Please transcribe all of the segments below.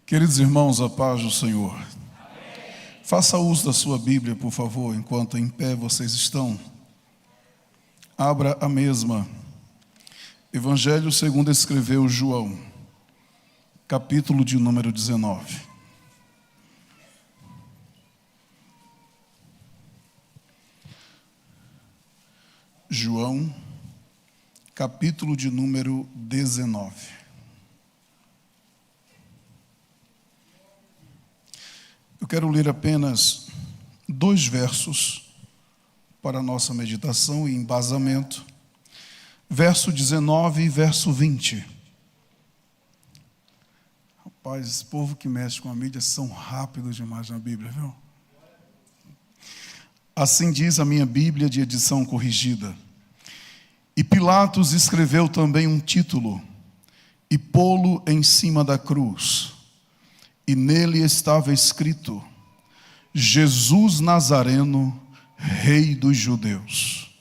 Queridos irmãos, a paz do Senhor. Amém. Faça uso da sua Bíblia, por favor, enquanto em pé vocês estão. Abra a mesma. Evangelho segundo escreveu João, capítulo de número 19. João, capítulo de número 19. Eu quero ler apenas 2 versos para a nossa meditação e embasamento. Verso 19 e verso 20. Rapaz, esse povo que mexe com a mídia são rápidos demais na Bíblia, viu? Assim diz a minha Bíblia de edição corrigida. E Pilatos escreveu também um título e pô-lo em cima da cruz. E nele estava escrito: Jesus Nazareno, Rei dos Judeus.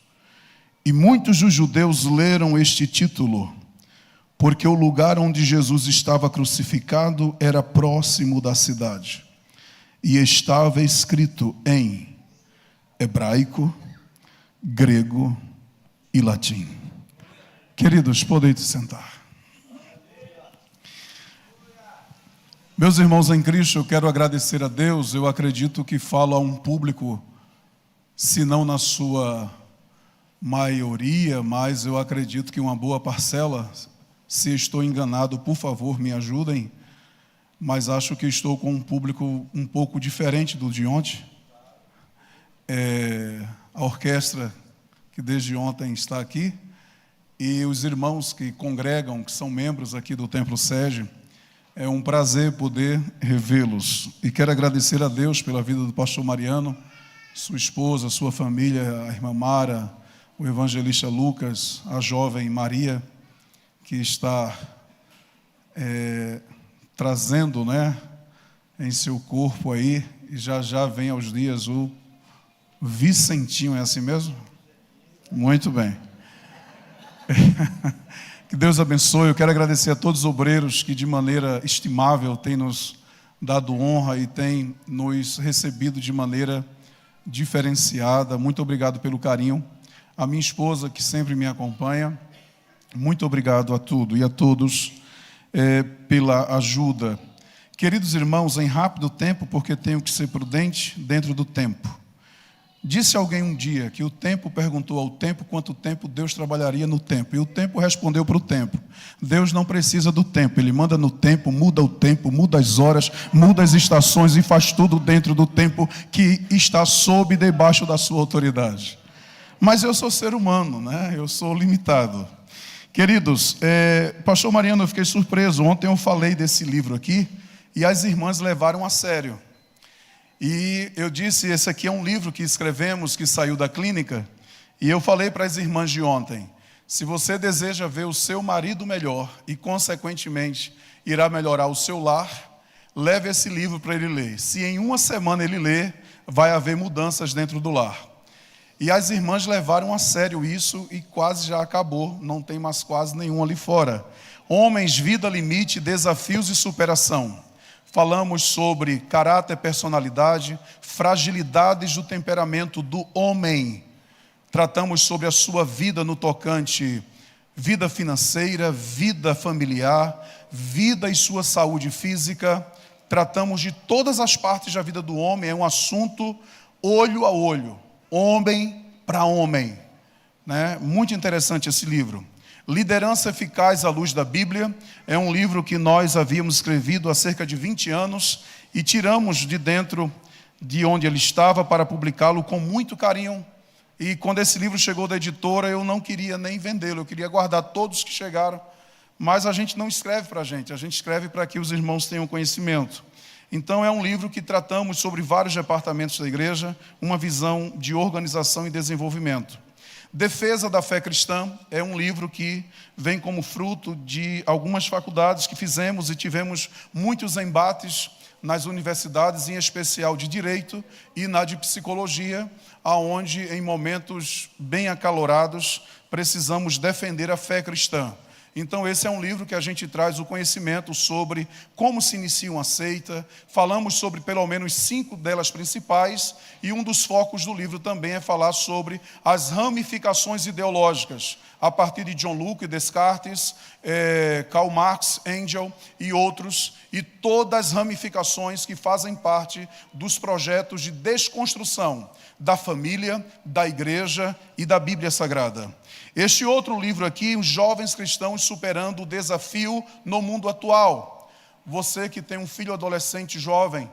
E muitos dos judeus leram este título, porque o lugar onde Jesus estava crucificado era próximo da cidade. E estava escrito em hebraico, grego e latim. Queridos, podem se sentar. Meus irmãos em Cristo, eu quero agradecer a Deus. Eu acredito que falo a um público, se não na sua maioria, mas eu acredito que uma boa parcela. Se estou enganado, por favor, me ajudem. Mas acho que estou com um público um pouco diferente do de ontem. A orquestra que desde ontem está aqui e os irmãos que congregam, que são membros aqui do Templo Sede. É um prazer poder revê-los. E quero agradecer a Deus pela vida do pastor Mariano, sua esposa, sua família, a irmã Mara, o evangelista Lucas, a jovem Maria, que está trazendo, em seu corpo aí, e já vem aos dias o Vicentinho, é assim mesmo? Muito bem. Que Deus abençoe. Eu quero agradecer a todos os obreiros que de maneira estimável têm nos dado honra e têm nos recebido de maneira diferenciada. Muito obrigado pelo carinho. A minha esposa que sempre me acompanha, muito obrigado a tudo e a todos pela ajuda. Queridos irmãos, em rápido tempo, porque tenho que ser prudente dentro do tempo. Disse alguém um dia que o tempo perguntou ao tempo quanto tempo Deus trabalharia no tempo. E o tempo respondeu para o tempo: Deus não precisa do tempo, Ele manda no tempo, muda o tempo, muda as horas, muda as estações e faz tudo dentro do tempo que está sob e debaixo da sua autoridade. Mas eu sou ser humano, eu sou limitado. Queridos, pastor Mariano, eu fiquei surpreso. Ontem eu falei desse livro aqui e as irmãs levaram a sério. E eu disse, esse aqui é um livro que escrevemos, que saiu da clínica. E eu falei para as irmãs de ontem: se você deseja ver o seu marido melhor e consequentemente irá melhorar o seu lar, leve esse livro para ele ler. Se em uma semana ele ler, vai haver mudanças dentro do lar. E as irmãs levaram a sério isso e quase já acabou, não tem mais quase nenhum ali fora. Homens, vida, limite, desafios e superação. Falamos sobre caráter, personalidade, fragilidades do temperamento do homem. Tratamos sobre a sua vida no tocante vida financeira, vida familiar, vida e sua saúde física. Tratamos de todas as partes da vida do homem. É um assunto olho a olho, homem para homem, Muito interessante esse livro. Liderança Eficaz à Luz da Bíblia é um livro que nós havíamos escrevido há cerca de 20 anos e tiramos de dentro de onde ele estava para publicá-lo com muito carinho. E quando esse livro chegou da editora, eu não queria nem vendê-lo, eu queria guardar todos que chegaram, mas a gente não escreve para a gente escreve para que os irmãos tenham conhecimento. Então é um livro que tratamos sobre vários departamentos da igreja, uma visão de organização e desenvolvimento. Defesa da Fé Cristã é um livro que vem como fruto de algumas faculdades que fizemos e tivemos muitos embates nas universidades, em especial de Direito e na de Psicologia, aonde em momentos bem acalorados precisamos defender a fé cristã. Então esse é um livro que a gente traz o conhecimento sobre como se inicia uma seita. Falamos sobre pelo menos 5 delas principais, e um dos focos do livro também é falar sobre as ramificações ideológicas, a partir de John Locke, Descartes, Karl Marx, Engels e outros, e todas as ramificações que fazem parte dos projetos de desconstrução da família, da igreja e da Bíblia Sagrada. Este outro livro aqui, Os Jovens Cristãos Superando o Desafio no Mundo Atual. Você que tem um filho adolescente jovem,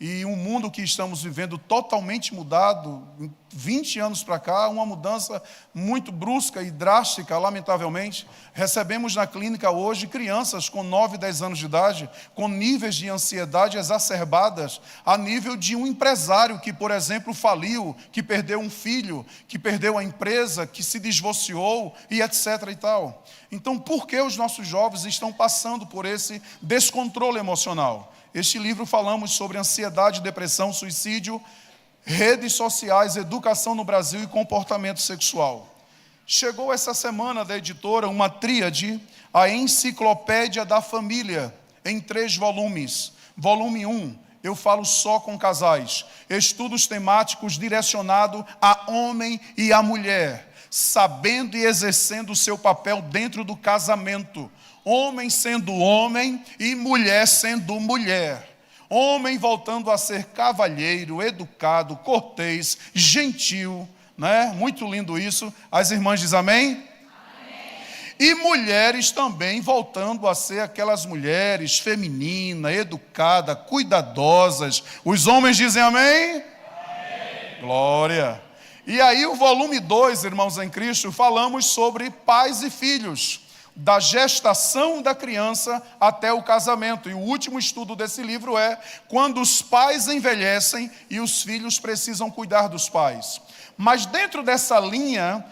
e um mundo que estamos vivendo totalmente mudado, 20 anos para cá, uma mudança muito brusca e drástica, lamentavelmente. Recebemos na clínica hoje crianças com 9, 10 anos de idade, com níveis de ansiedade exacerbadas, a nível de um empresário que, por exemplo, faliu, que perdeu um filho, que perdeu a empresa, que se divorciou e etc. e tal. Então, por que os nossos jovens estão passando por esse descontrole emocional? Este livro falamos sobre ansiedade, depressão, suicídio, redes sociais, educação no Brasil e comportamento sexual. Chegou essa semana da editora uma tríade, a Enciclopédia da Família, em 3 volumes. Volume 1, eu falo só com casais. Estudos temáticos direcionados a homem e a mulher, sabendo e exercendo o seu papel dentro do casamento. Homem sendo homem e mulher sendo mulher. Homem voltando a ser cavalheiro, educado, cortês, gentil, né? Muito lindo isso. As irmãs dizem amém? Amém. E mulheres também voltando a ser aquelas mulheres femininas, educadas, cuidadosas. Os homens dizem amém? Amém. Glória. E aí o volume 2, irmãos em Cristo, falamos sobre pais e filhos, da gestação da criança até o casamento. E o último estudo desse livro é quando os pais envelhecem e os filhos precisam cuidar dos pais. Mas dentro dessa linha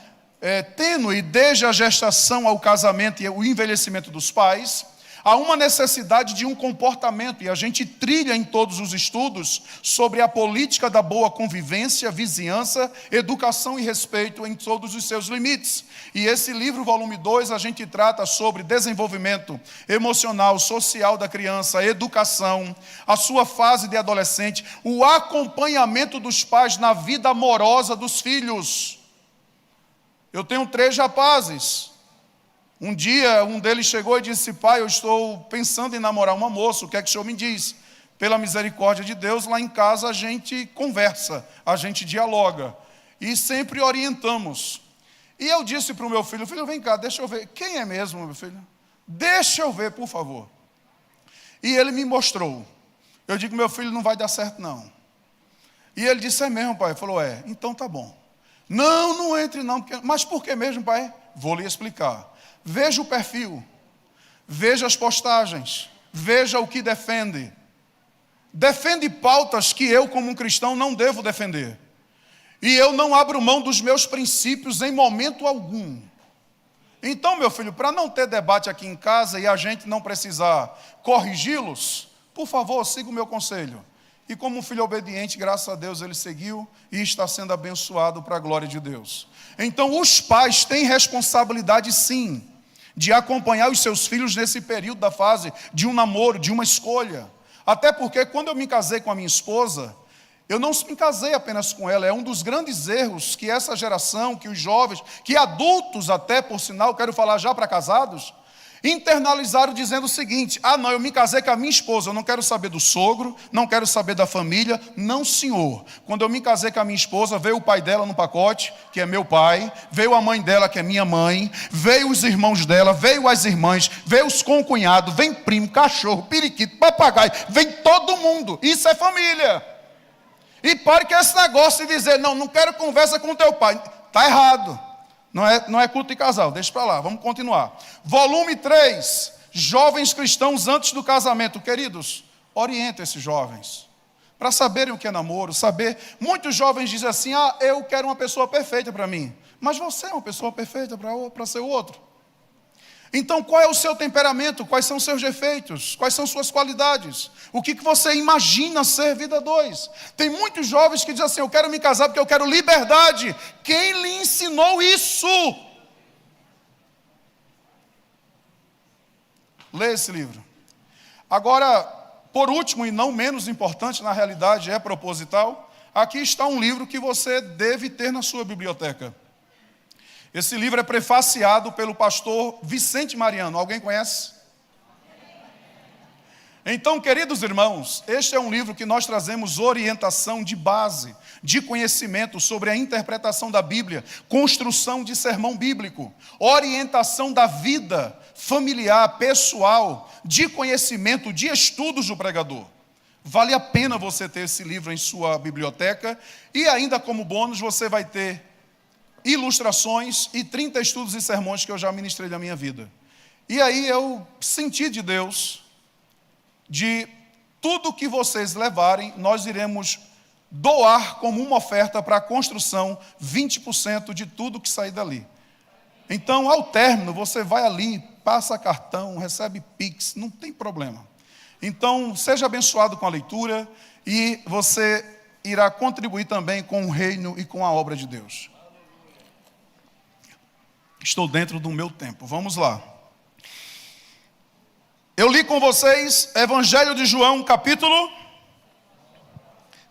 tênue, desde a gestação ao casamento e o envelhecimento dos pais, há uma necessidade de um comportamento, e a gente trilha em todos os estudos sobre a política da boa convivência, vizinhança, educação e respeito em todos os seus limites. E esse livro, volume 2, a gente trata sobre desenvolvimento emocional, social da criança, educação, a sua fase de adolescente, o acompanhamento dos pais na vida amorosa dos filhos. Eu tenho 3 rapazes. Um dia, um deles chegou e disse: pai, eu estou pensando em namorar uma moça, o que é que o senhor me diz? Pela misericórdia de Deus, lá em casa a gente conversa, a gente dialoga, e sempre orientamos. E eu disse para o meu filho: filho, vem cá, deixa eu ver, quem é mesmo, meu filho? Deixa eu ver, por favor. E ele me mostrou. Eu digo: meu filho, não vai dar certo não. E ele disse: é mesmo, pai? Ele falou: é, então tá bom. Não, não entre não, mas por que mesmo, pai? Vou lhe explicar. Veja o perfil, veja as postagens, veja o que defende. Defende pautas que eu, como um cristão, não devo defender. E eu não abro mão dos meus princípios em momento algum. Então, meu filho, para não ter debate aqui em casa e a gente não precisar corrigi-los, por favor, siga o meu conselho. E como um filho obediente, graças a Deus, ele seguiu e está sendo abençoado para a glória de Deus. Então, os pais têm responsabilidade, sim, de acompanhar os seus filhos nesse período da fase de um namoro, de uma escolha. Até porque, quando eu me casei com a minha esposa, eu não me casei apenas com ela. É um dos grandes erros que essa geração, que os jovens, que adultos até, por sinal, quero falar já para casados, internalizaram dizendo o seguinte: ah não, eu me casei com a minha esposa, eu não quero saber do sogro, não quero saber da família. Não, senhor. Quando eu me casei com a minha esposa, veio o pai dela no pacote, que é meu pai, veio a mãe dela, que é minha mãe, veio os irmãos dela, veio as irmãs, veio os concunhados, vem primo, cachorro, periquito, papagaio, vem todo mundo. Isso é família. E pare com esse negócio de dizer: não quero conversa com teu pai. Está errado. Não é culto de casal, deixa para lá, vamos continuar. Volume 3, jovens cristãos antes do casamento. Queridos, orienta esses jovens, para saberem o que é namoro, saber. Muitos jovens dizem assim: ah, eu quero uma pessoa perfeita para mim. Mas você é uma pessoa perfeita para ser o outro. Então, qual é o seu temperamento? Quais são os seus defeitos? Quais são suas qualidades? O que você imagina ser vida 2? Tem muitos jovens que dizem assim: eu quero me casar porque eu quero liberdade. Quem lhe ensinou isso? Lê esse livro. Agora, por último e não menos importante, na realidade é proposital, aqui está um livro que você deve ter na sua biblioteca. Esse livro é prefaciado pelo pastor Vicente Mariano. Alguém conhece? Então, queridos irmãos, este é um livro que nós trazemos orientação de base, de conhecimento sobre a interpretação da Bíblia, construção de sermão bíblico, orientação da vida familiar, pessoal, de conhecimento, de estudos do pregador. Vale a pena você ter esse livro em sua biblioteca e ainda como bônus você vai ter ilustrações e 30 estudos e sermões que eu já ministrei na minha vida. E aí eu senti de Deus, de tudo que vocês levarem, nós iremos doar como uma oferta para a construção 20% de tudo que sair dali. Então, ao término, você vai ali, passa cartão, recebe Pix, não tem problema. Então, seja abençoado com a leitura e você irá contribuir também com o reino e com a obra de Deus. Estou dentro do meu tempo. Vamos lá. Eu li com vocês Evangelho de João, capítulo.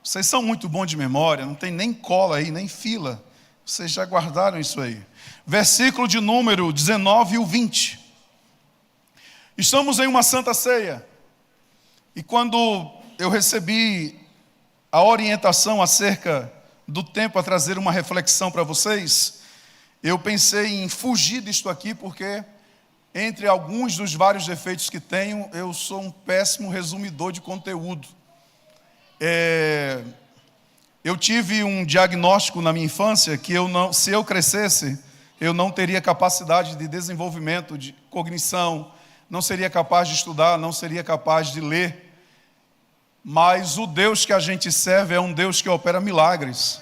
Vocês são muito bons de memória, não tem nem cola aí, nem fila. Vocês já guardaram isso aí. Versículo de número 19 e o 20. Estamos em uma santa ceia. E quando eu recebi a orientação acerca do tempo a trazer uma reflexão para vocês, eu pensei em fugir disto aqui, porque entre alguns dos vários defeitos que tenho, eu sou um péssimo resumidor de conteúdo. Eu tive um diagnóstico na minha infância que se eu crescesse, eu não teria capacidade de desenvolvimento, de cognição, não seria capaz de estudar, não seria capaz de ler. Mas o Deus que a gente serve é um Deus que opera milagres.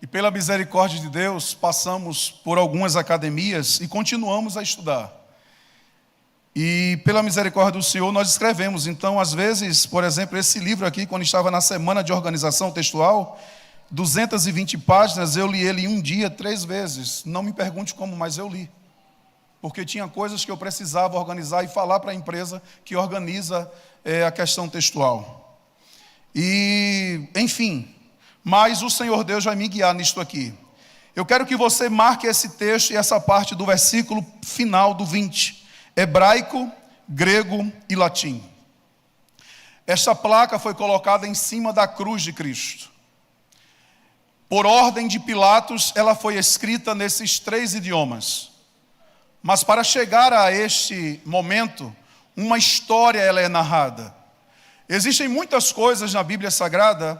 E pela misericórdia de Deus, passamos por algumas academias e continuamos a estudar. E pela misericórdia do Senhor, nós escrevemos. Então, às vezes, por exemplo, esse livro aqui, quando estava na semana de organização textual, 220 páginas, eu li ele em um dia, 3 vezes. Não me pergunte como, mas eu li. Porque tinha coisas que eu precisava organizar e falar para a empresa que organiza a questão textual. E, enfim... Mas o Senhor Deus vai me guiar nisto aqui. Eu quero que você marque esse texto e essa parte do versículo final do 20. Hebraico, grego e latim. Esta placa foi colocada em cima da cruz de Cristo. Por ordem de Pilatos, ela foi escrita nesses 3 idiomas. Mas para chegar a este momento, uma história ela é narrada. Existem muitas coisas na Bíblia Sagrada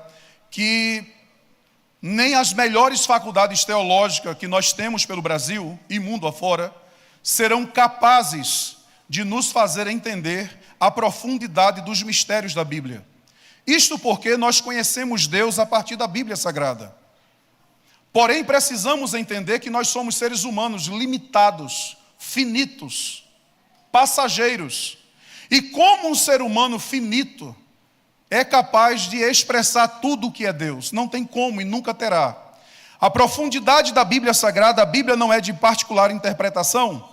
que nem as melhores faculdades teológicas que nós temos pelo Brasil e mundo afora serão capazes de nos fazer entender a profundidade dos mistérios da Bíblia. Isto porque nós conhecemos Deus a partir da Bíblia Sagrada. Porém, precisamos entender que nós somos seres humanos limitados, finitos, passageiros. E como um ser humano finito é capaz de expressar tudo o que é Deus? Não tem como e nunca terá. A profundidade da Bíblia Sagrada, a Bíblia não é de particular interpretação,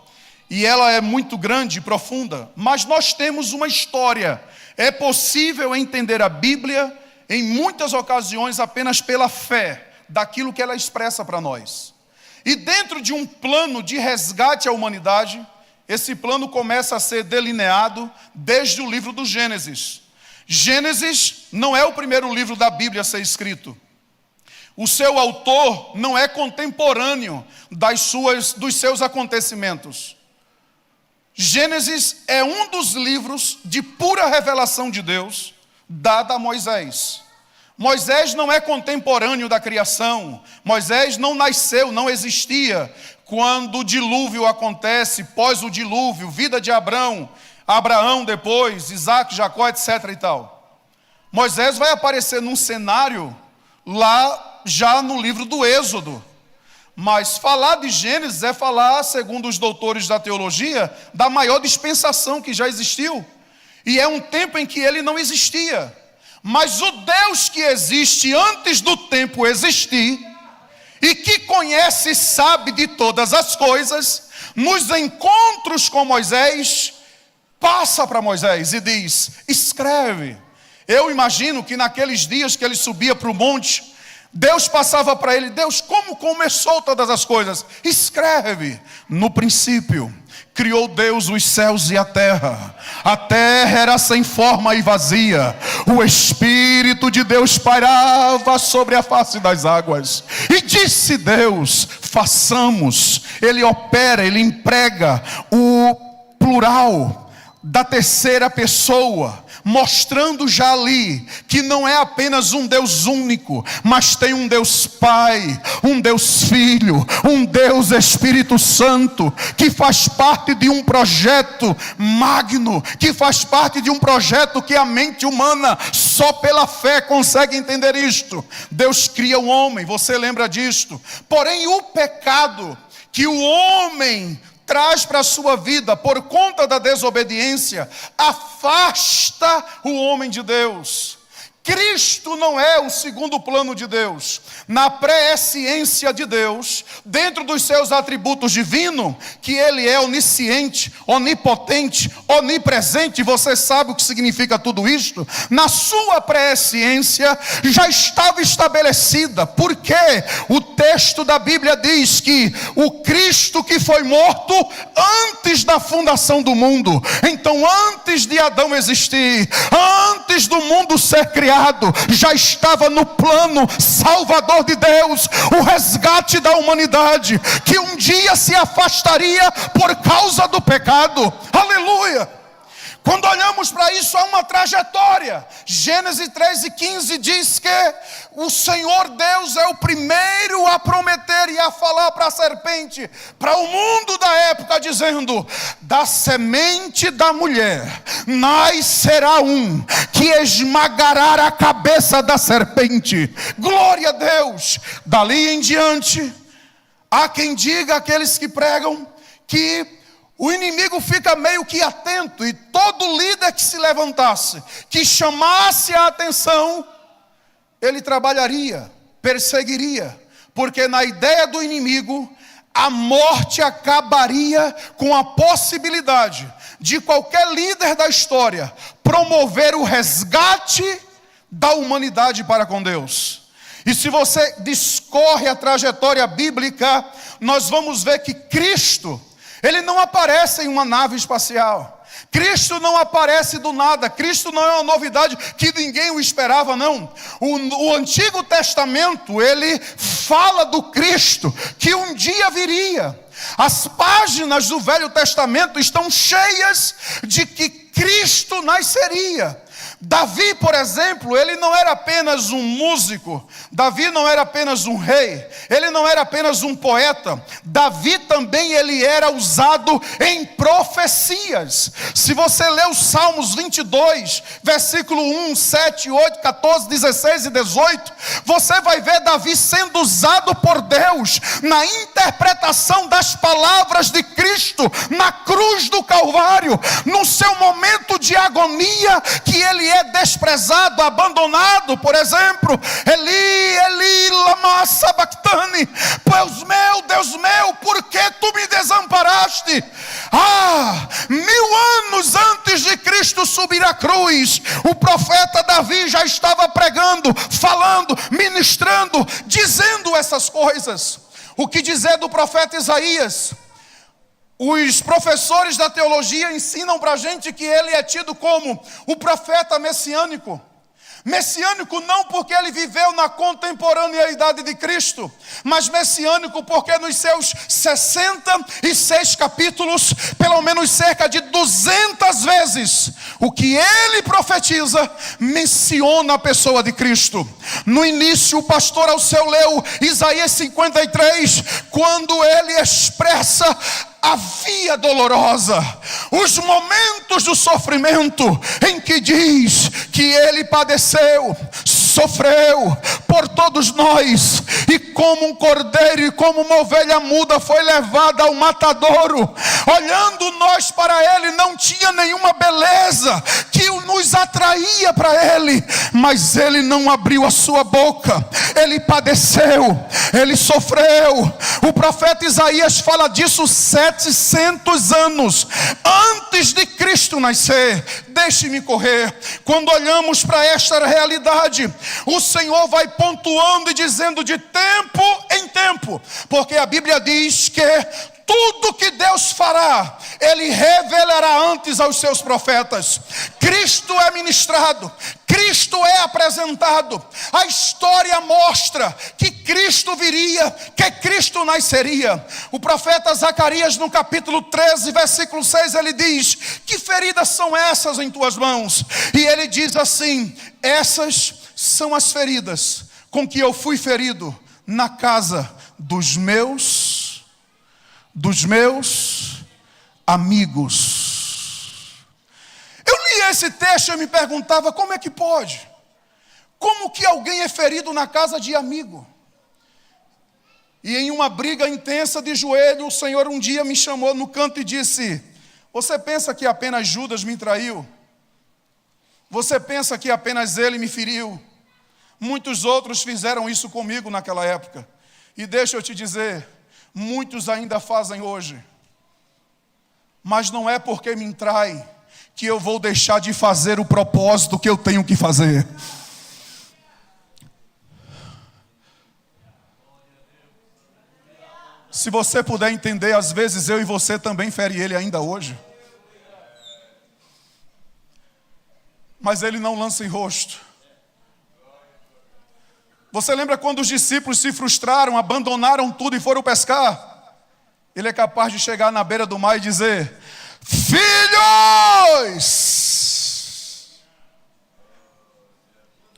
e ela é muito grande e profunda, mas nós temos uma história. É possível entender a Bíblia, em muitas ocasiões, apenas pela fé daquilo que ela expressa para nós. E dentro de um plano de resgate à humanidade, esse plano começa a ser delineado desde o livro do Gênesis. Gênesis não é o primeiro livro da Bíblia a ser escrito. O seu autor não é contemporâneo dos seus acontecimentos. Gênesis é um dos livros de pura revelação de Deus, dada a Moisés. Moisés não é contemporâneo da criação. Moisés não nasceu, não existia quando o dilúvio acontece, pós o dilúvio, vida de Abraão depois, Isaac, Jacó, etc. e tal. Moisés vai aparecer num cenário lá já no livro do Êxodo. Mas falar de Gênesis é falar, segundo os doutores da teologia, da maior dispensação que já existiu. E é um tempo em que ele não existia. Mas o Deus que existe antes do tempo existir, e que conhece e sabe de todas as coisas, nos encontros com Moisés, passa para Moisés e diz: escreve. Eu imagino que naqueles dias que ele subia para o monte, Deus passava para ele: Deus, como começou todas as coisas? Escreve. No princípio criou Deus os céus e a terra. A terra era sem forma e vazia. O Espírito de Deus pairava sobre a face das águas. E disse Deus: façamos. Ele opera, ele emprega o plural da terceira pessoa, mostrando já ali que não é apenas um Deus único, mas tem um Deus Pai, um Deus Filho, um Deus Espírito Santo, que faz parte de um projeto magno, que faz parte de um projeto que a mente humana só pela fé consegue entender isto. Deus cria o homem, você lembra disto? Porém o pecado que o homem traz para a sua vida por conta da desobediência, afasta o homem de Deus. Cristo não é o segundo plano de Deus. Na pré-ciência de Deus, dentro dos seus atributos divinos, que Ele é onisciente, onipotente, onipresente, você sabe o que significa tudo isto? Na sua pré-ciência já estava estabelecida, porque o texto da Bíblia diz que o Cristo que foi morto antes da fundação do mundo, então antes de Adão existir, antes do mundo ser criado, já estava no plano salvador de Deus, o resgate da humanidade, que um dia se afastaria por causa do pecado. Aleluia! Quando olhamos para isso, há uma trajetória. Gênesis 3:15 diz que o Senhor Deus é o primeiro a prometer e a falar para a serpente, para o mundo da época, dizendo: da semente da mulher nascerá um que esmagará a cabeça da serpente. Glória a Deus! Dali em diante, há quem diga, aqueles que pregam, que o inimigo fica meio que atento, e todo líder que se levantasse, que chamasse a atenção, ele trabalharia, perseguiria, porque na ideia do inimigo, a morte acabaria com a possibilidade de qualquer líder da história promover o resgate da humanidade para com Deus. E se você discorre a trajetória bíblica, nós vamos ver que Cristo, Ele não aparece em uma nave espacial. Cristo não aparece do nada. Cristo não é uma novidade que ninguém o esperava, não. O Antigo Testamento, ele fala do Cristo que um dia viria. As páginas do Velho Testamento estão cheias de que Cristo nasceria. Davi, por exemplo, ele não era apenas um músico. Davi não era apenas um rei. Ele não era apenas um poeta. Davi também ele era usado em profecias. Se você ler os Salmos 22, versículo 1, 7, 8, 14, 16 e 18, você vai ver Davi sendo usado por Deus na interpretação das palavras de Cristo na cruz do Calvário, no seu momento de agonia, que ele é desprezado, abandonado. Por exemplo, Eli, Eli, lama sabachthani, Deus meu, por que tu me desamparaste? 1000 anos antes de Cristo subir à cruz, o profeta Davi já estava pregando, falando, ministrando, dizendo essas coisas. O que dizer do profeta Isaías? Os professores da teologia ensinam para a gente que ele é tido como o profeta messiânico. Messiânico não porque ele viveu na contemporaneidade de Cristo, mas messiânico porque nos seus 66 capítulos, pelo menos cerca de 200 vezes, o que ele profetiza menciona a pessoa de Cristo. No início, o pastor Alceu leu Isaías 53, quando ele expressa a via dolorosa, os momentos do sofrimento em que diz que ele padeceu, sofreu por todos nós, e como um cordeiro e como uma ovelha muda foi levada ao matadouro. Olhando nós para ele, não tinha nenhuma beleza que nos atraía para ele, mas ele não abriu a sua boca, ele padeceu, ele sofreu. O profeta Isaías fala disso 700 anos antes de Cristo nascer. Deixe-me correr. Quando olhamos para esta realidade, o Senhor vai pontuando e dizendo de tempo em tempo, porque a Bíblia diz que tudo que Deus fará, Ele revelará antes aos seus profetas. Cristo é ministrado, Cristo é apresentado, a história mostra que Cristo viria, que Cristo nasceria. O profeta Zacarias, no capítulo 13, versículo 6, ele diz: que feridas são essas em tuas mãos? E ele diz assim: essas são as feridas com que eu fui ferido na casa dos meus amigos. Eu li esse texto e eu me perguntava: como é que pode? Como que alguém é ferido na casa de amigo? E em uma briga intensa de joelho, o Senhor um dia me chamou no canto e disse: você pensa que apenas Judas me traiu? Você pensa que apenas ele me feriu? Muitos outros fizeram isso comigo naquela época. E deixa eu te dizer, muitos ainda fazem hoje. Mas não é porque me trai que eu vou deixar de fazer o propósito que eu tenho que fazer. Se você puder entender, às vezes eu e você também fere ele ainda hoje. Mas ele não lança em rosto. Você lembra quando os discípulos se frustraram, abandonaram tudo e foram pescar? Ele é capaz de chegar na beira do mar e dizer: filhos!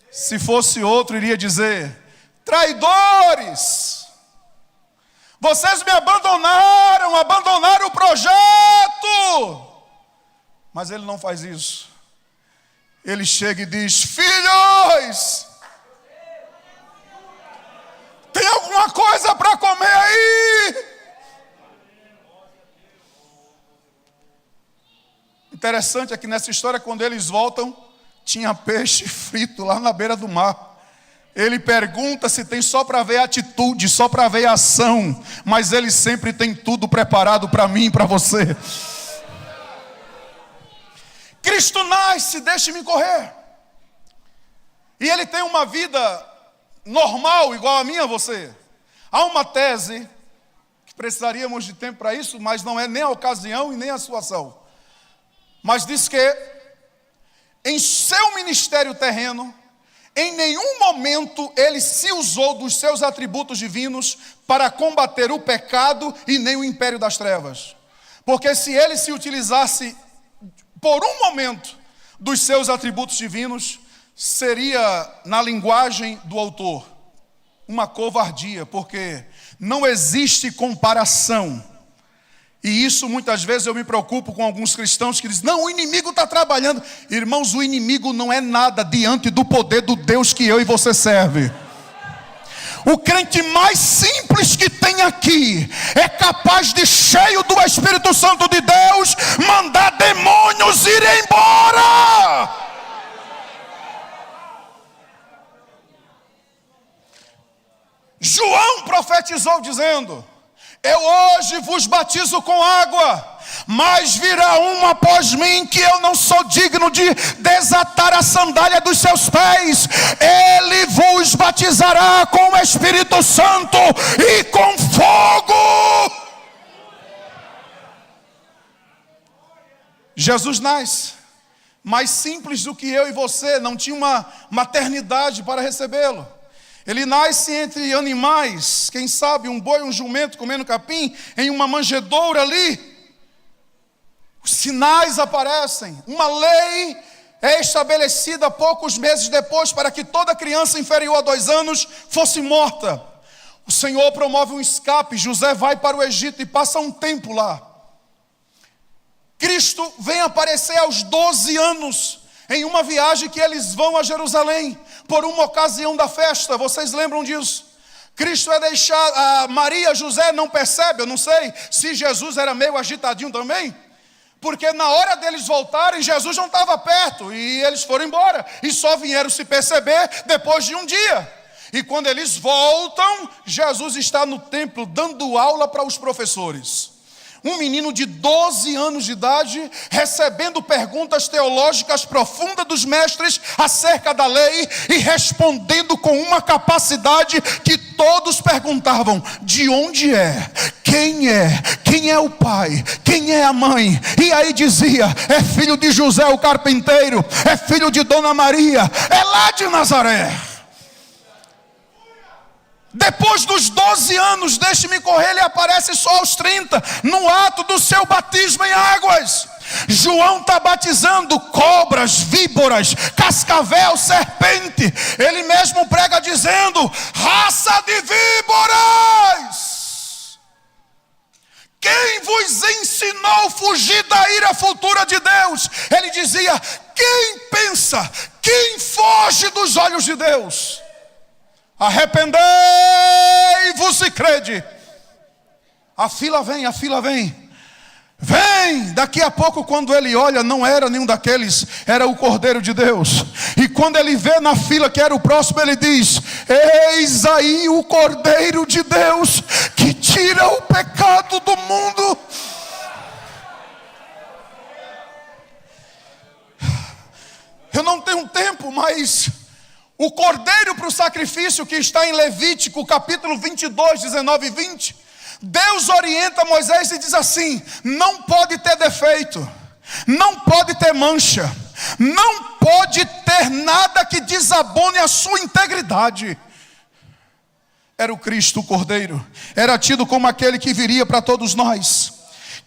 Se fosse outro, iria dizer: traidores! Vocês me abandonaram o projeto! Mas ele não faz isso. Ele chega e diz: filhos! Tem alguma coisa para comer aí? Interessante é que nessa história, quando eles voltam, tinha peixe frito lá na beira do mar. Ele pergunta se tem só para ver a atitude, só para ver a ação, mas ele sempre tem tudo preparado para mim e para você. Cristo nasce, deixe-me correr. E ele tem uma vida normal, igual a minha e a você. Há uma tese, que precisaríamos de tempo para isso, mas não é nem a ocasião e nem a situação. Mas diz que, em seu ministério terreno, em nenhum momento ele se usou dos seus atributos divinos para combater o pecado e nem o império das trevas. Porque se ele se utilizasse por um momento dos seus atributos divinos, seria, na linguagem do autor, uma covardia, porque não existe comparação. E isso muitas vezes eu me preocupo com alguns cristãos que dizem: não, o inimigo está trabalhando. Irmãos, o inimigo não é nada diante do poder do Deus que eu e você serve. O crente mais simples que tem aqui é capaz de, cheio do Espírito Santo de Deus, mandar demônios ir embora. João profetizou dizendo: eu hoje vos batizo com água, mas virá um após mim que eu não sou digno de desatar a sandália dos seus pés. Ele vos batizará com o Espírito Santo e com fogo. Jesus nasce, mais simples do que eu e você, não tinha uma maternidade para recebê-lo. Ele nasce entre animais, quem sabe um boi, um jumento comendo capim, em uma manjedoura ali. Os sinais aparecem, uma lei é estabelecida poucos meses depois para que toda criança inferior a 2 anos fosse morta. O Senhor promove um escape, José vai para o Egito e passa um tempo lá. Cristo vem aparecer aos 12 anos, em uma viagem que eles vão a Jerusalém, por uma ocasião da festa. Vocês lembram disso? Cristo é deixado, Maria, José não percebe, eu não sei se Jesus era meio agitadinho também, porque na hora deles voltarem, Jesus não estava perto, e eles foram embora, e só vieram se perceber depois de um dia. E quando eles voltam, Jesus está no templo dando aula para os professores. Um menino de 12 anos de idade, recebendo perguntas teológicas profundas dos mestres acerca da lei e respondendo com uma capacidade que todos perguntavam: de onde é? Quem é? Quem é o pai? Quem é a mãe? E aí dizia: é filho de José o carpinteiro, é filho de Dona Maria, é lá de Nazaré. Depois dos 12 anos, deixe-me correr, ele aparece só aos 30, no ato do seu batismo em águas. João está batizando cobras, víboras, cascavel, serpente. Ele mesmo prega dizendo: raça de víboras, quem vos ensinou a fugir da ira futura de Deus? Ele dizia: quem pensa, quem foge dos olhos de Deus? Arrependei-vos e crede. A fila vem, a fila vem. Vem, daqui a pouco quando ele olha, não era nenhum daqueles, era o Cordeiro de Deus. E quando ele vê na fila que era o próximo, ele diz: eis aí o Cordeiro de Deus, que tira o pecado do mundo. Eu não tenho tempo, mas o cordeiro para o sacrifício, que está em Levítico capítulo 22, 19 e 20, Deus orienta Moisés e diz assim: não pode ter defeito, não pode ter mancha, não pode ter nada que desabone a sua integridade. Era o Cristo, o Cordeiro, era tido como aquele que viria para todos nós.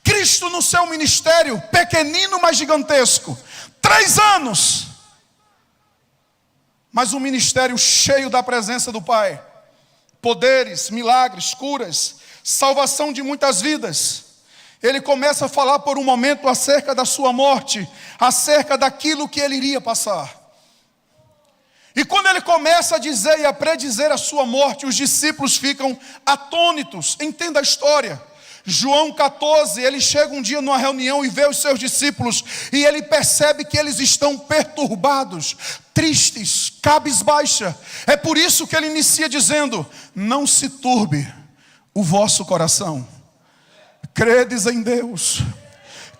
Cristo no seu ministério, pequenino mas gigantesco, 3 anos, mas um ministério cheio da presença do Pai. Poderes, milagres, curas, salvação de muitas vidas. Ele começa a falar por um momento acerca da sua morte, acerca daquilo que ele iria passar. E quando ele começa a dizer e a predizer a sua morte, os discípulos ficam atônitos. Entenda a história. João 14, ele chega um dia numa reunião e vê os seus discípulos, e ele percebe que eles estão perturbados, tristes, cabisbaixa. É por isso que ele inicia dizendo: não se turbe o vosso coração. Credes em Deus,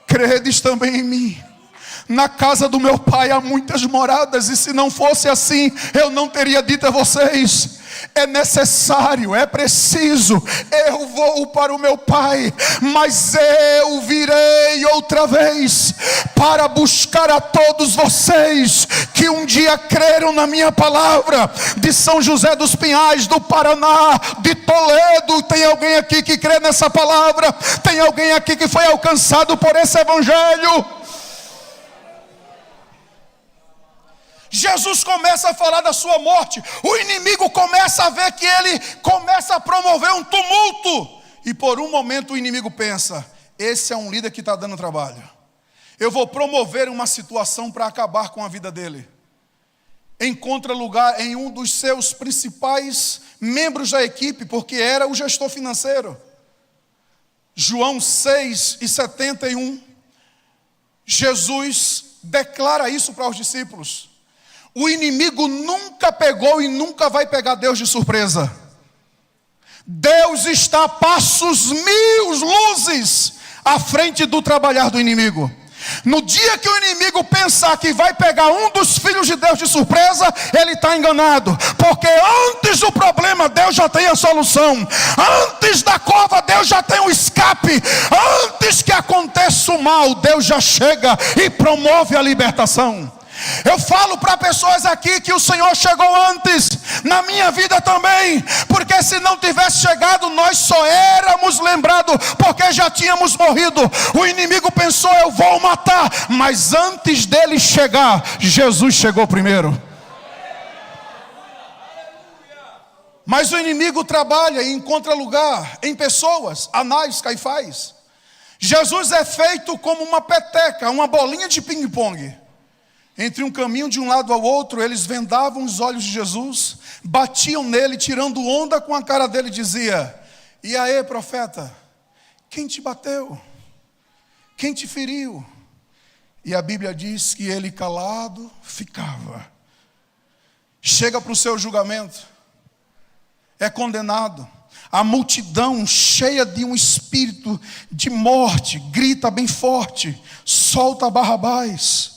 credes também em mim. Na casa do meu pai há muitas moradas, e se não fosse assim, eu não teria dito a vocês. É necessário, é preciso, eu vou para o meu pai, mas eu virei outra vez para buscar a todos vocês que um dia creram na minha palavra. De São José dos Pinhais, do Paraná, de Toledo, tem alguém aqui que crê nessa palavra? Tem alguém aqui que foi alcançado por esse evangelho? Jesus começa a falar da sua morte. O inimigo começa a ver que ele começa a promover um tumulto. E por um momento o inimigo pensa: esse é um líder que está dando trabalho. Eu vou promover uma situação para acabar com a vida dele. Encontra lugar em um dos seus principais membros da equipe, porque era o gestor financeiro. João 6:71. Jesus declara isso para os discípulos. O inimigo nunca pegou e nunca vai pegar Deus de surpresa. Deus está a passos mil luzes à frente do trabalhar do inimigo. No dia que o inimigo pensar que vai pegar um dos filhos de Deus de surpresa, ele está enganado. Porque antes do problema, Deus já tem a solução. Antes da cova, Deus já tem o escape. Antes que aconteça o mal, Deus já chega e promove a libertação. Eu falo para pessoas aqui que o Senhor chegou antes, na minha vida também, porque se não tivesse chegado, nós só éramos lembrados, porque já tínhamos morrido. O inimigo pensou: eu vou matar, mas antes dele chegar, Jesus chegou primeiro. Mas o inimigo trabalha e encontra lugar em pessoas, Anás, Caifás. Jesus é feito como uma peteca, uma bolinha de ping-pong. entre um caminho de um lado ao outro, eles vendavam os olhos de Jesus, batiam nele, tirando onda com a cara dele, e dizia: e aí, profeta, quem te bateu? Quem te feriu? E a Bíblia diz que ele calado ficava. Chega para o seu julgamento, é condenado. A multidão, cheia de um espírito de morte, grita bem forte: solta Barrabás,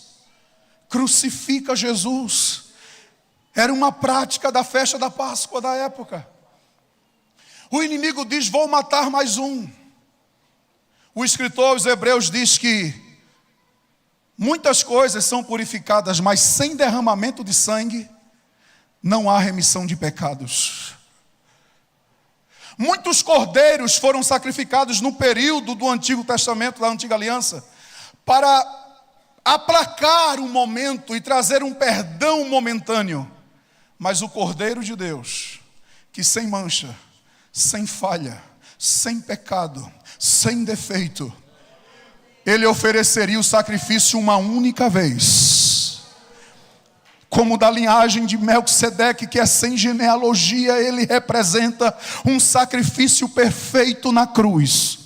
crucifica Jesus. Era uma prática da festa da Páscoa da época. O inimigo diz: vou matar mais um. O escritor aos Hebreus diz que muitas coisas são purificadas, mas sem derramamento de sangue não há remissão de pecados. Muitos cordeiros foram sacrificados no período do Antigo Testamento, da Antiga Aliança, para aplacar um momento e trazer um perdão momentâneo. Mas o Cordeiro de Deus, que sem mancha, sem falha, sem pecado, sem defeito, ele ofereceria o sacrifício uma única vez. Como da linhagem de Melquisedeque, que é sem genealogia, ele representa um sacrifício perfeito na cruz.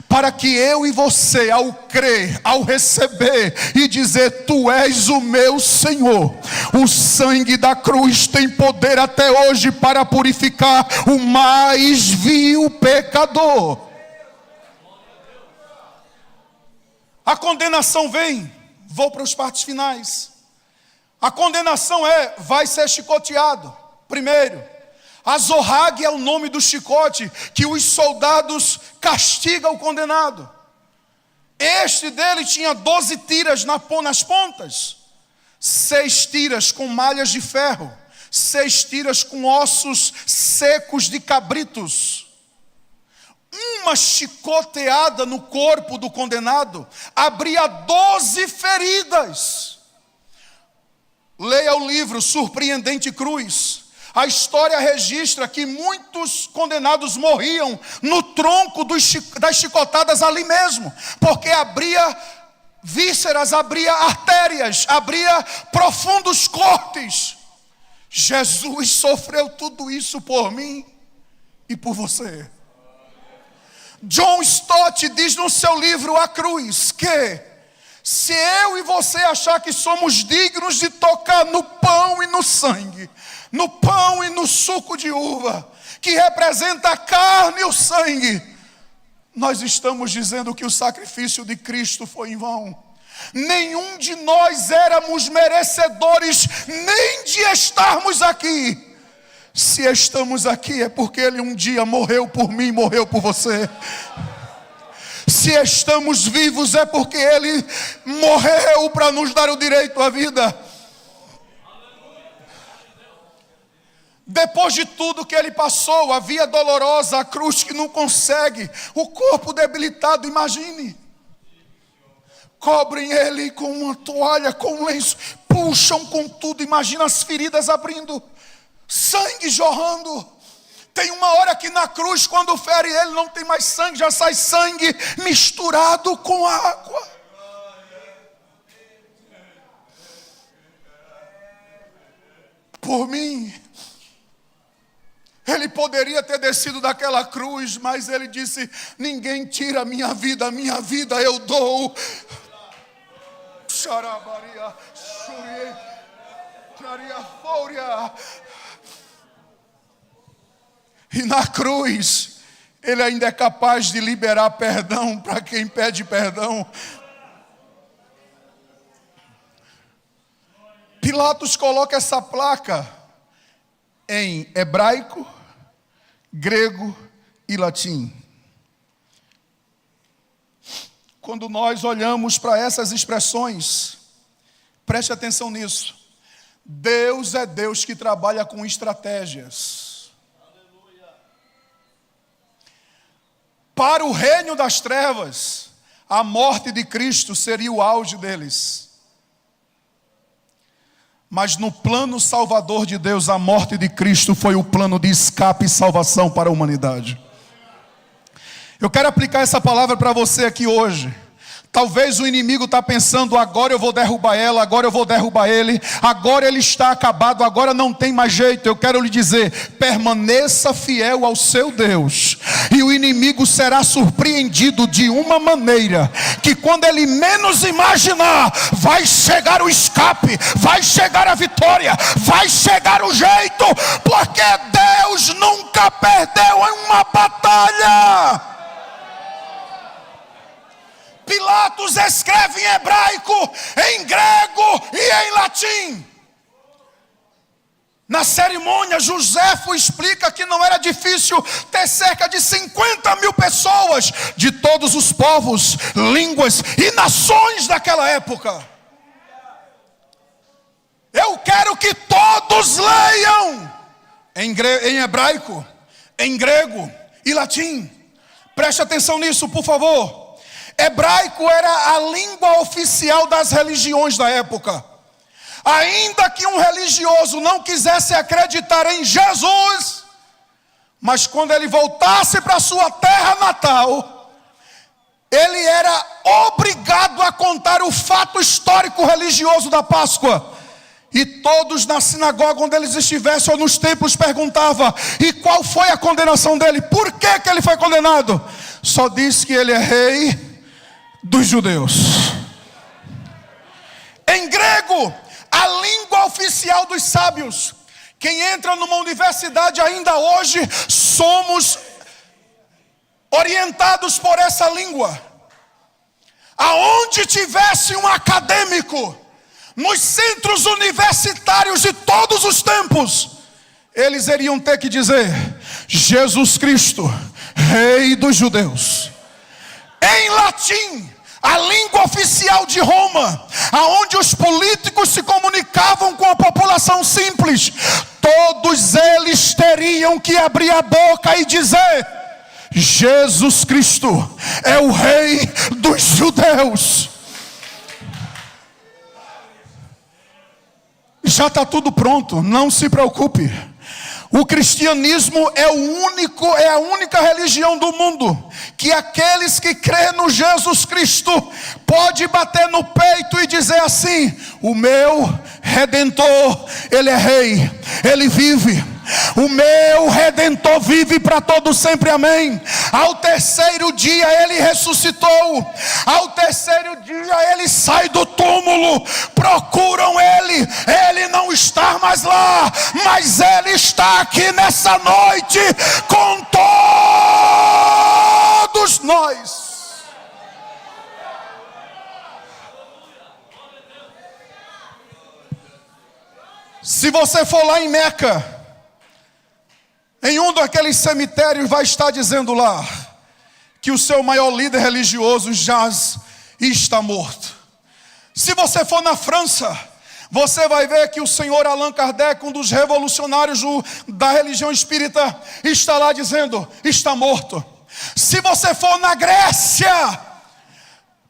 Para que eu e você, ao crer, ao receber e dizer: tu és o meu Senhor, o sangue da cruz tem poder até hoje para purificar o mais vil pecador. A condenação vem, vou para os partes finais. A condenação vai ser chicoteado. Primeiro, azorrague é o nome do chicote que os soldados castigam o condenado. Este dele tinha 12 tiras nas pontas, 6 tiras com malhas de ferro, 6 tiras com ossos secos de cabritos. Uma chicoteada no corpo do condenado abria 12 feridas. Leia o livro Surpreendente Cruz. A história registra que muitos condenados morriam no tronco das chicotadas ali mesmo, porque abria vísceras, abria artérias, abria profundos cortes. Jesus sofreu tudo isso por mim e por você. John Stott diz no seu livro A Cruz que se eu e você achar que somos dignos de tocar no pão e no sangue, no pão e no suco de uva, que representa a carne e o sangue, nós estamos dizendo que o sacrifício de Cristo foi em vão. Nenhum de nós éramos merecedores nem de estarmos aqui. Se estamos aqui é porque Ele um dia morreu por mim, morreu por você. Se estamos vivos é porque Ele morreu para nos dar o direito à vida. Depois de tudo que Ele passou, a via dolorosa, a cruz que não consegue, o corpo debilitado, imagine. Cobrem Ele com uma toalha, com um lenço, puxam com tudo, imagina as feridas abrindo, sangue jorrando. Tem uma hora que na cruz, quando fere Ele, não tem mais sangue, já sai sangue misturado com água. Por mim, Ele poderia ter descido daquela cruz, mas Ele disse: ninguém tira a minha vida eu dou. Xarabaria, xurie, xaria, fúria. E na cruz, Ele ainda é capaz de liberar perdão para quem pede perdão. Pilatos coloca essa placa em hebraico, grego e latim. Quando nós olhamos para essas expressões, preste atenção nisso. Deus é Deus que trabalha com estratégias. Para o reino das trevas, a morte de Cristo seria o auge deles. Mas no plano salvador de Deus, a morte de Cristo foi o plano de escape e salvação para a humanidade. Eu quero aplicar essa palavra para você aqui hoje. Talvez o inimigo está pensando: agora eu vou derrubar ela, agora eu vou derrubar ele, agora ele está acabado, agora não tem mais jeito. Eu quero lhe dizer: permaneça fiel ao seu Deus, e o inimigo será surpreendido de uma maneira que, quando ele menos imaginar, vai chegar o escape, vai chegar a vitória, vai chegar o jeito, porque Deus nunca perdeu em uma batalha. Pilatos escreve em hebraico, em grego e em latim. Na cerimônia, Joséfo explica que não era difícil ter cerca de 50 mil pessoas de todos os povos, línguas e nações daquela época. Eu quero que todos leiam em hebraico, em grego e latim. Preste atenção nisso, por favor. Hebraico era a língua oficial das religiões da época. Ainda que um religioso não quisesse acreditar em Jesus, mas quando ele voltasse para sua terra natal, ele era obrigado a contar o fato histórico religioso da Páscoa. E todos na sinagoga onde eles estivessem ou nos templos perguntavam: e qual foi a condenação dele? Por que ele foi condenado? Só disse que ele é rei dos judeus. Em grego, a língua oficial dos sábios. Quem entra numa universidade ainda hoje, somos orientados por essa língua. Aonde tivesse um acadêmico, nos centros universitários de todos os tempos, eles iriam ter que dizer: Jesus Cristo, Rei dos Judeus. Em latim, a língua oficial de Roma, aonde os políticos se comunicavam com a população simples, todos eles teriam que abrir a boca e dizer: Jesus Cristo é o Rei dos Judeus. Já está tudo pronto, não se preocupe. O cristianismo é a única religião do mundo que aqueles que crêem no Jesus Cristo pode bater no peito e dizer assim: o meu Redentor, Ele é Rei, Ele vive. O meu Redentor vive para todo sempre, amém. Ao terceiro dia Ele ressuscitou. Ao terceiro dia Ele sai do túmulo. Procuram Ele, Ele não está mais lá, mas Ele está aqui nessa noite com todos nós. Se você for lá em Meca, em um daqueles cemitérios, vai estar dizendo lá que o seu maior líder religioso jaz e está morto. Se você for na França, você vai ver que o senhor Allan Kardec, um dos revolucionários da religião espírita, está lá dizendo: está morto. Se você for na Grécia,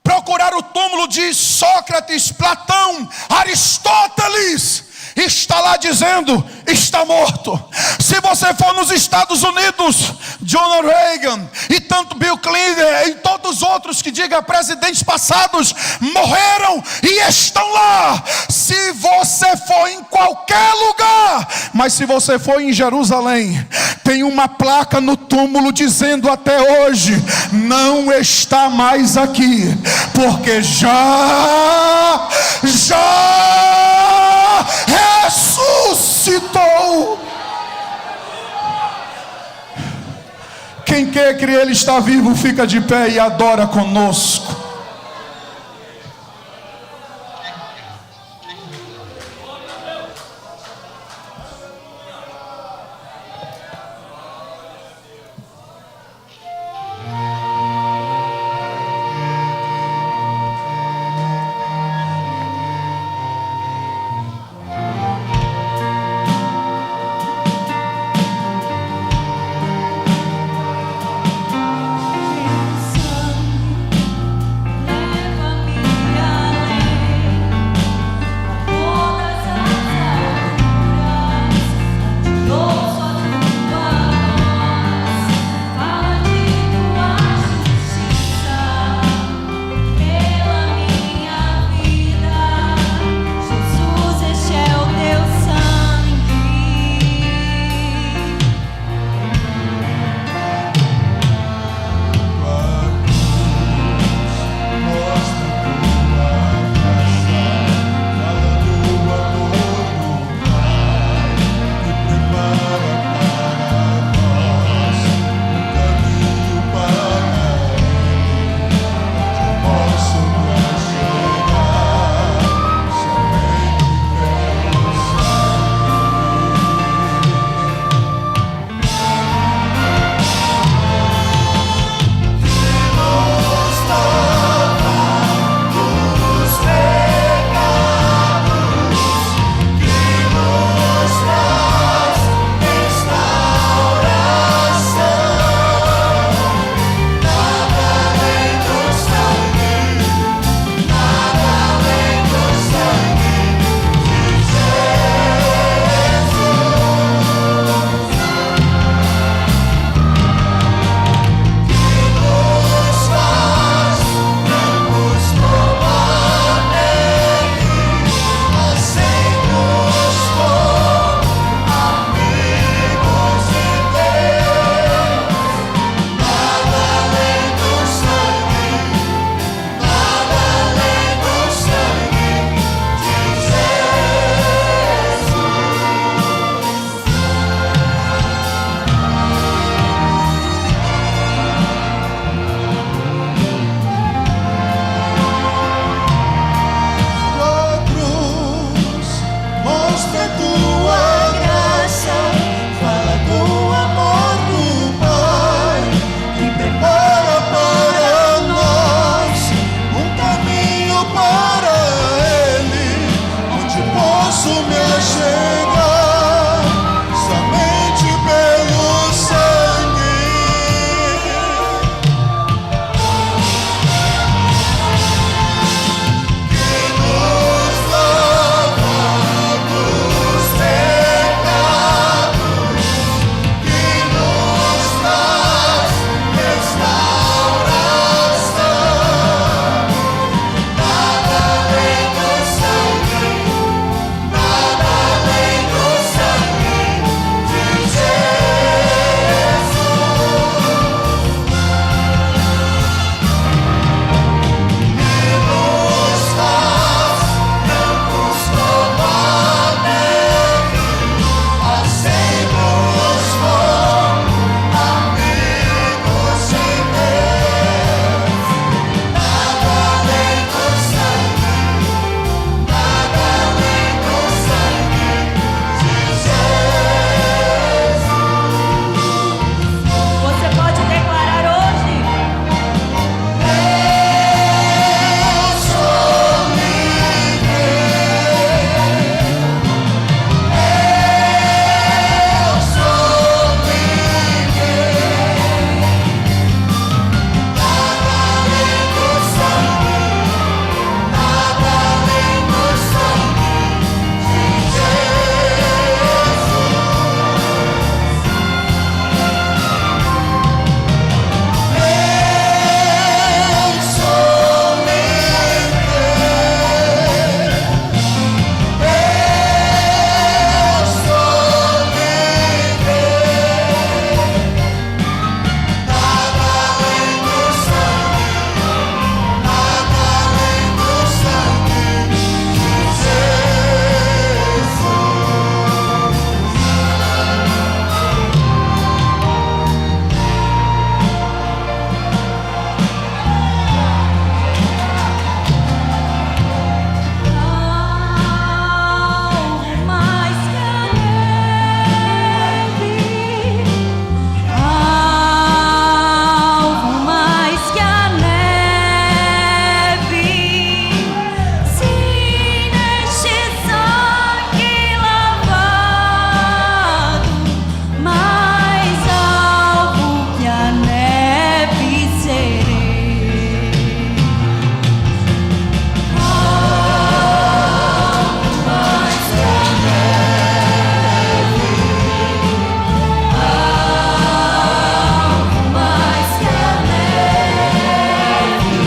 procurar o túmulo de Sócrates, Platão, Aristóteles, está lá dizendo: está morto. Se você for nos Estados Unidos, John Reagan e tanto Bill Clinton e todos os outros que digam presidentes passados morreram e estão lá. Se você for em qualquer lugar, mas se você for em Jerusalém, tem uma placa no túmulo dizendo até hoje: não está mais aqui, porque já ressuscitou. Quem quer que Ele está vivo, fica de pé e adora conosco.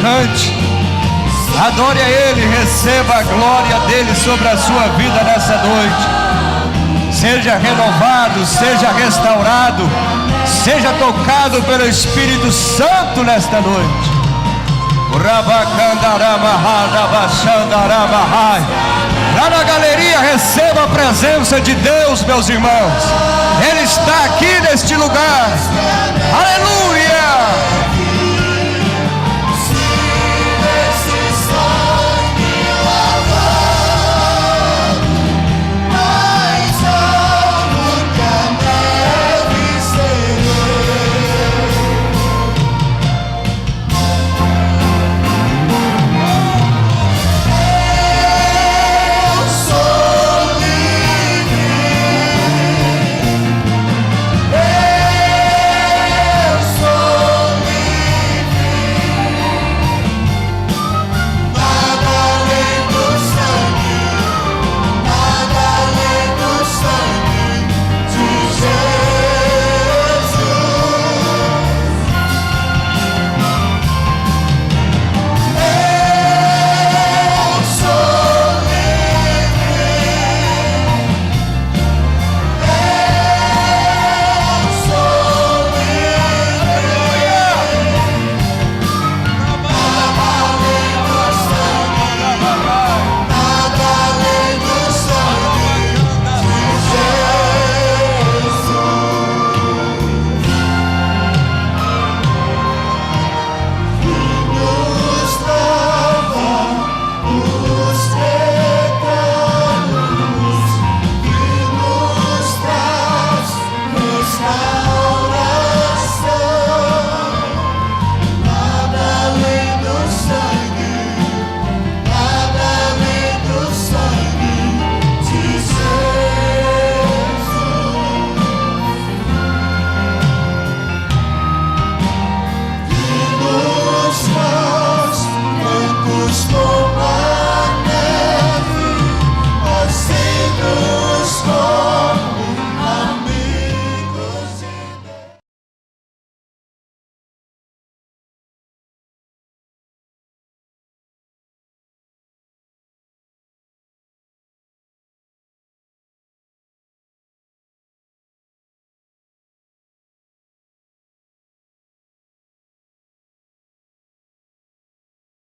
cante, adore a Ele, receba a glória dEle sobre a sua vida nessa noite. Seja renovado, seja restaurado, seja tocado pelo Espírito Santo nesta noite. Lá na galeria, receba a presença de Deus, meus irmãos. Ele está aqui neste lugar. Aleluia!